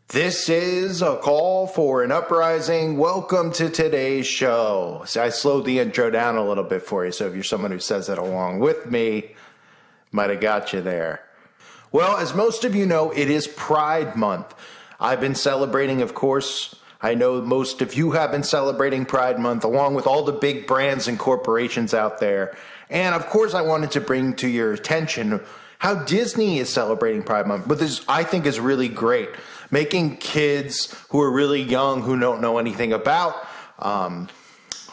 This is a call for an uprising. Welcome to today's show. So I slowed the intro down a little bit for you, so if you're someone who says it along with me, might have got you there. Well, as most of you know, it is Pride Month. I've been celebrating, of course. I know most of you have been celebrating Pride Month, along with all the big brands and corporations out there. And, of course, I wanted to bring to your attention how Disney is celebrating Pride Month, but this I think is really great. Making kids who are really young, who don't know anything about,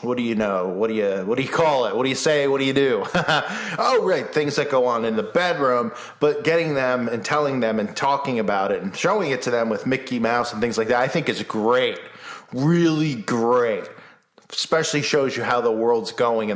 what do you know? What do you call it? What do you say? What do you do? Oh, right, things that go on in the bedroom, but getting them and telling them and talking about it and showing it to them with Mickey Mouse and things like that, I think is great. Really great. Especially shows you how the world's going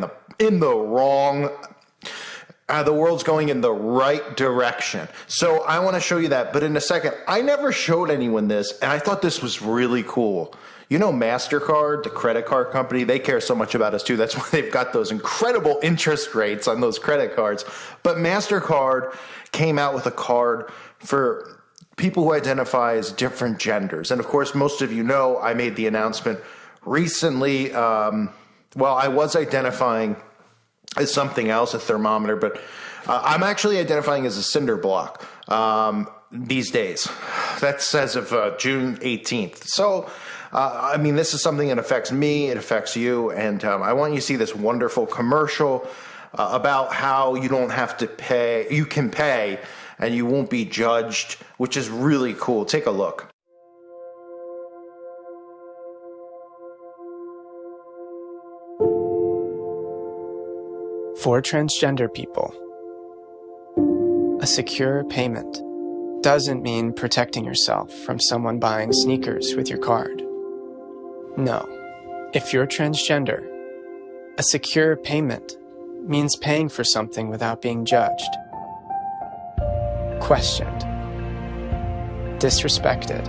the world's going in the right direction. So I want to show you that. But in a second, I never showed anyone this, and I thought this was really cool. You know, MasterCard, the credit card company, they care so much about us too. That's why they've got those incredible interest rates on those credit cards. But MasterCard came out with a card for people who identify as different genders. And of course, most of you know, I made the announcement recently. I was identifying as something else, a thermometer, but I'm actually identifying as a cinder block these days. That's as of June 18th. So, this is something that affects me, it affects you, and I want you to see this wonderful commercial about how you don't have to pay, you can pay, and you won't be judged, which is really cool. Take a look. For transgender people, a secure payment doesn't mean protecting yourself from someone buying sneakers with your card. No, if you're transgender, a secure payment means paying for something without being judged, questioned, disrespected,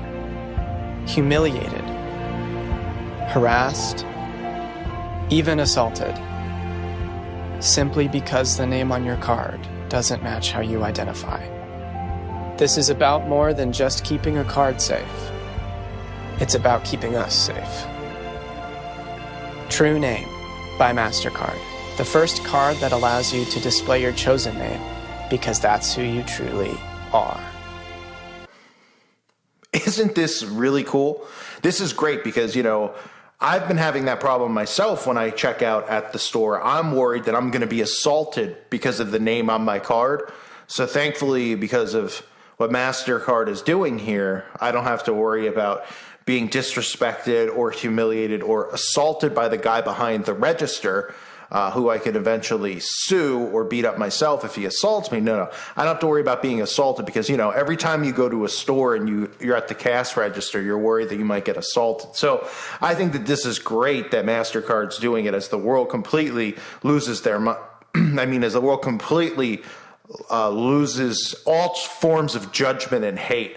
humiliated, harassed, even assaulted, simply because the name on your card doesn't match how you identify. This is about more than just keeping a card safe. It's about keeping us safe. True Name by MasterCard, the first card that allows you to display your chosen name because that's who you truly are. Isn't this really cool? This is great because, I've been having that problem myself when I check out at the store. I'm worried that I'm going to be assaulted because of the name on my card. So thankfully, because of what MasterCard is doing here, I don't have to worry about being disrespected or humiliated or assaulted by the guy behind the register, who I could eventually sue or beat up myself if he assaults me. No. I don't have to worry about being assaulted because, every time you go to a store and you're at the cash register, you're worried that you might get assaulted. So I think that this is great that MasterCard's doing it as the world completely loses their as the world completely loses all forms of judgment and hate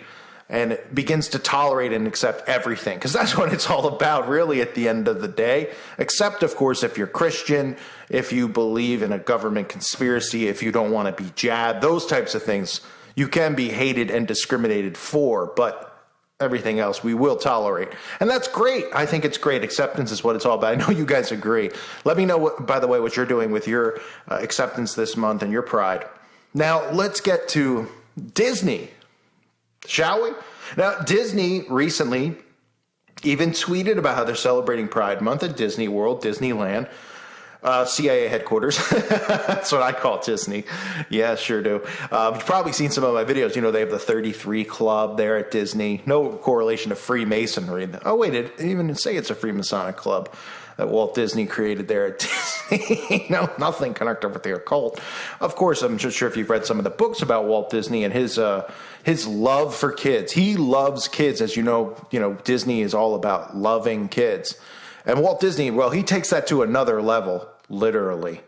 and it begins to tolerate and accept everything. Because that's what it's all about, really, at the end of the day. Except, of course, if you're Christian, if you believe in a government conspiracy, if you don't want to be jabbed, those types of things, you can be hated and discriminated for, but everything else we will tolerate. And that's great. I think it's great. Acceptance is what it's all about. I know you guys agree. Let me know, by the way, what you're doing with your acceptance this month and your pride. Now, let's get to Disney. Shall we? Now, Disney recently even tweeted about how they're celebrating Pride Month at Disney World, Disneyland, CIA headquarters. That's what I call Disney. Yeah, sure do. You've probably seen some of my videos. They have the 33 Club there at Disney. No correlation to Freemasonry. Oh, wait, it didn't even say it's a Freemasonic club that Walt Disney created there at Disney. No, nothing connected with the occult. Of course, I'm just sure if you've read some of the books about Walt Disney and his love for kids. He loves kids. As you know, Disney is all about loving kids. And Walt Disney, well, he takes that to another level, literally,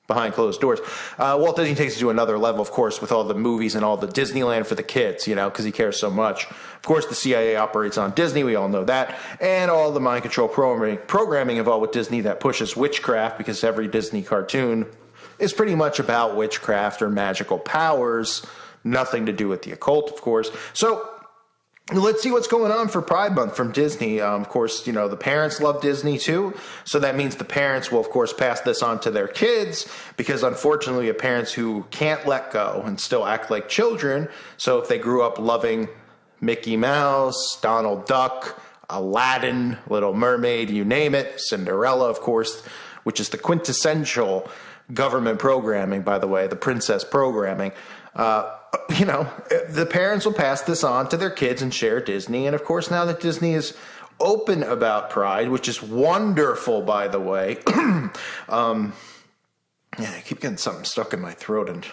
behind closed doors. Walt Disney takes it to another level, of course, with all the movies and all the Disneyland for the kids, because he cares so much. Of course, the CIA operates on Disney. We all know that. And all the mind control programming involved with Disney that pushes witchcraft, because every Disney cartoon is pretty much about witchcraft or magical powers. Nothing to do with the occult, of course. So Let's see what's going on for Pride Month from Disney. Of course, the parents love Disney too. So that means the parents will, of course, pass this on to their kids because unfortunately, we have parents who can't let go and still act like children. So if they grew up loving Mickey Mouse, Donald Duck, Aladdin, Little Mermaid, you name it, Cinderella, of course, which is the quintessential government programming, by the way, the princess programming. The parents will pass this on to their kids and share Disney. And of course, now that Disney is open about Pride, which is wonderful, by the way. I keep getting something stuck in my throat, and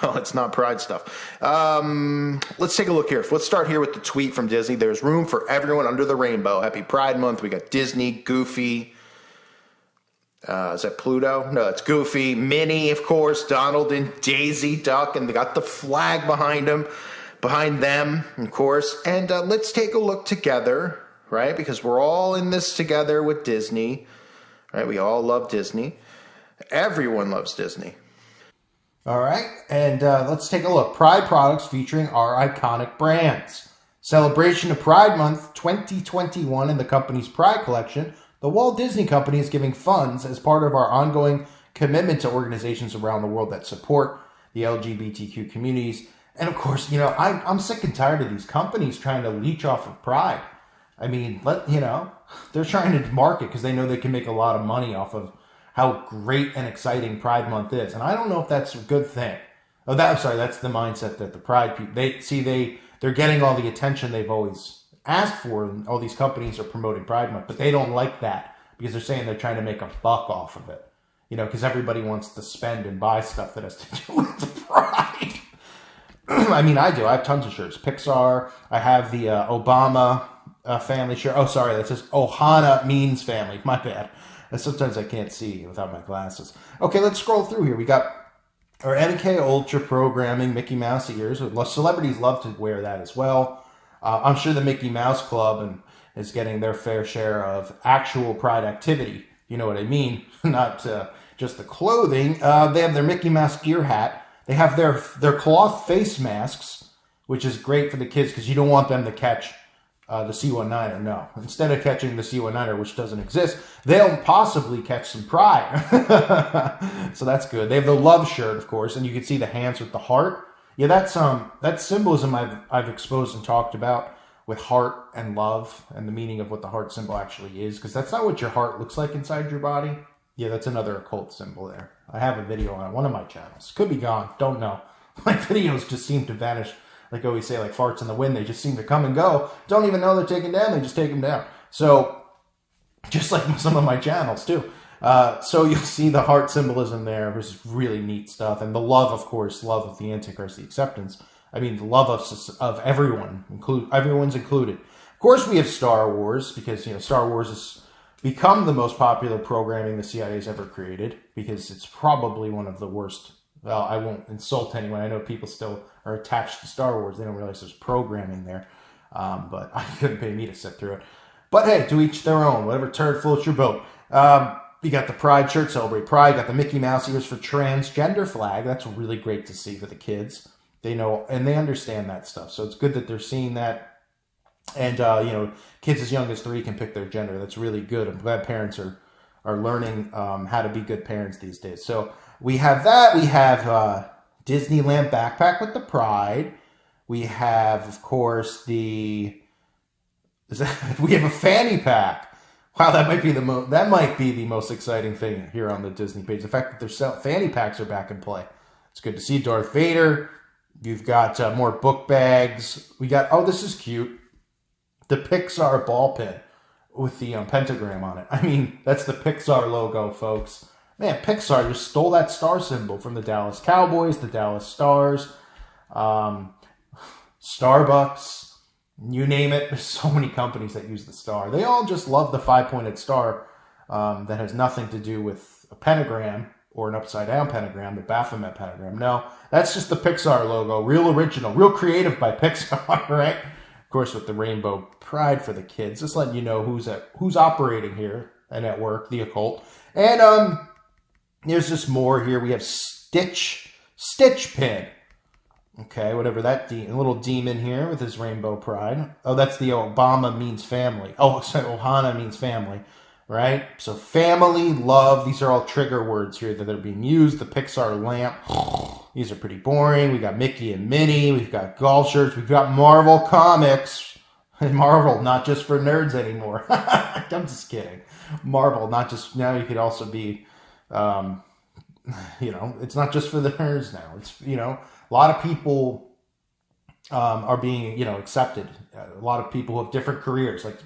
no, it's not Pride stuff. Let's take a look here. Let's start here with the tweet from Disney. There's room for everyone under the rainbow. Happy Pride Month. We got Disney, Goofy. Is that Pluto? No, it's Goofy, Minnie, of course, Donald and Daisy Duck, and they got the flag behind them, of course. And let's take a look together, right? Because we're all in this together with Disney, right? We all love Disney. Everyone loves Disney. All right, and let's take a look. Pride products featuring our iconic brands. Celebration of Pride Month 2021 in the company's Pride collection. The Walt Disney Company is giving funds as part of our ongoing commitment to organizations around the world that support the LGBTQ communities. And of course, I'm sick and tired of these companies trying to leech off of Pride. I mean, they're trying to market because they know they can make a lot of money off of how great and exciting Pride Month is. And I don't know if that's a good thing. That's the mindset that the Pride people, they're getting all the attention they've always asked for, and all these companies are promoting Pride Month, but they don't like that because they're saying they're trying to make a buck off of it. Because everybody wants to spend and buy stuff that has to do with Pride. I mean, I do. I have tons of shirts. Pixar. I have the Obama family shirt. Oh, sorry. That says Ohana means family. My bad. Sometimes I can't see without my glasses. Okay, let's scroll through here. We got our MK Ultra programming, Mickey Mouse ears. Celebrities love to wear that as well. I'm sure the Mickey Mouse Club is getting their fair share of actual Pride activity. You know what I mean? Not just the clothing. They have their Mickey Mouse ear hat. They have their cloth face masks, which is great for the kids because you don't want them to catch the C-19er. No. Instead of catching the C-19er, which doesn't exist, they'll possibly catch some Pride. So that's good. They have the love shirt, of course, and you can see the hands with the heart. Yeah, that's symbolism I've exposed and talked about with heart and love and the meaning of what the heart symbol actually is, because that's not what your heart looks like inside your body. Yeah, that's another occult symbol there. I have a video on one of my channels. Could be gone. Don't know. My videos just seem to vanish. Like I always say, like farts in the wind. They just seem to come and go. Don't even know they're taken down. They just take them down. So, just like some of my channels too. So you'll see the heart symbolism there, which is really neat stuff. And the love, of course, love of the Antichrist, the acceptance. I mean, the love of everyone, everyone's included. Of course, we have Star Wars, because, Star Wars has become the most popular programming the CIA's ever created, because it's probably one of the worst. Well, I won't insult anyone. I know people still are attached to Star Wars. They don't realize there's programming there. But I couldn't pay me to sit through it. But hey, to each their own. Whatever turd floats your boat. You got the Pride shirt, Celebrate Pride. Got the Mickey Mouse ears for transgender flag. That's really great to see for the kids. They know and they understand that stuff. So it's good that they're seeing that. And, kids as young as 3 can pick their gender. That's really good. I'm glad parents are learning how to be good parents these days. So we have that. We have Disneyland backpack with the Pride. We have, of course, we have a fanny pack. Wow, that might be the most exciting thing here on the Disney page. The fact that their fanny packs are back in play. It's good to see Darth Vader. You've got more book bags. We got, oh, this is cute, the Pixar ball pin with the pentagram on it. I mean, that's the Pixar logo, folks. Man, Pixar just stole that star symbol from the Dallas Cowboys, the Dallas Stars, Starbucks. You name it, there's so many companies that use the star. They all just love the 5-pointed star that has nothing to do with a pentagram or an upside-down pentagram, the Baphomet pentagram. No, that's just the Pixar logo. Real original, real creative by Pixar, right? Of course, with the rainbow pride for the kids. Just letting you know who's operating here and at work, the occult. And there's just more here. We have Stitch Pin. Okay, whatever that little demon here with his rainbow pride. Oh, that's the Obama means family. Oh, sorry, Ohana means family, right? So family, love, these are all trigger words here that are being used. The Pixar lamp, these are pretty boring. We got Mickey and Minnie. We've got golf shirts. We've got Marvel comics. Marvel, not just for nerds anymore. I'm just kidding. Marvel, not just, now you could also be, it's not just for the nerds now. It's, a lot of people are being, accepted. A lot of people who have different careers, like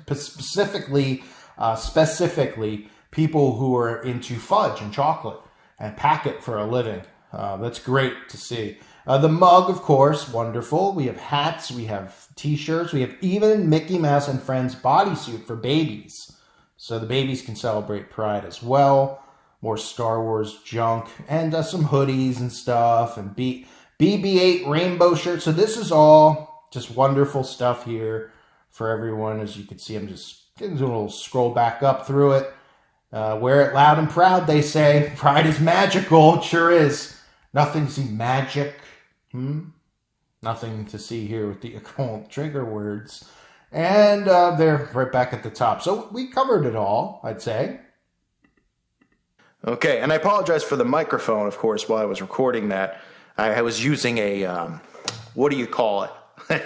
specifically people who are into fudge and chocolate and pack it for a living. That's great to see. The mug, of course, wonderful. We have hats, we have t-shirts, we have even Mickey Mouse and Friends bodysuit for babies. So the babies can celebrate Pride as well. More Star Wars junk and some hoodies and stuff and BB-8 rainbow shirts. So this is all just wonderful stuff here for everyone. As you can see, I'm just getting a little scroll back up through it. Wear it loud and proud, they say. Pride is magical. It sure is. Nothing to see magic. Nothing to see here with the occult trigger words. And they're right back at the top. So we covered it all, I'd say. Okay, and I apologize for the microphone, of course, while I was recording that. I was using a, what do you call it?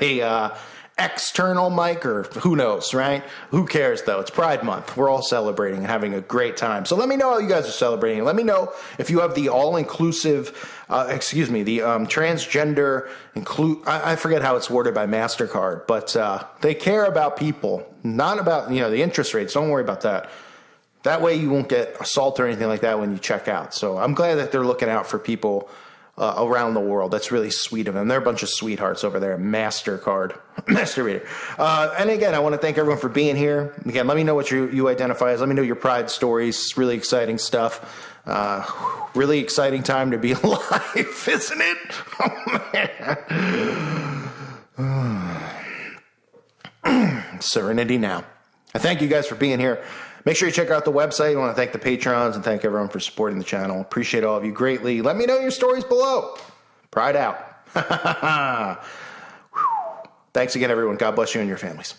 A external mic, or who knows, right? Who cares, though? It's Pride Month. We're all celebrating and having a great time. So let me know how you guys are celebrating. Let me know if you have the all-inclusive, the transgender, I forget how it's worded by MasterCard, but they care about people, not about, the interest rates. Don't worry about that. That way you won't get assaulted or anything like that when you check out. So I'm glad that they're looking out for people around the world. That's really sweet of them. They're a bunch of sweethearts over there at MasterCard. Masturbator. And again, I want to thank everyone for being here. Again, let me know what you identify as. Let me know your Pride stories. It's really exciting stuff. Really exciting time to be alive, isn't it? Oh, man. Serenity now. I thank you guys for being here. Make sure you check out the website. I want to thank the patrons and thank everyone for supporting the channel. Appreciate all of you greatly. Let me know your stories below. Pride out. Thanks again, everyone. God bless you and your families.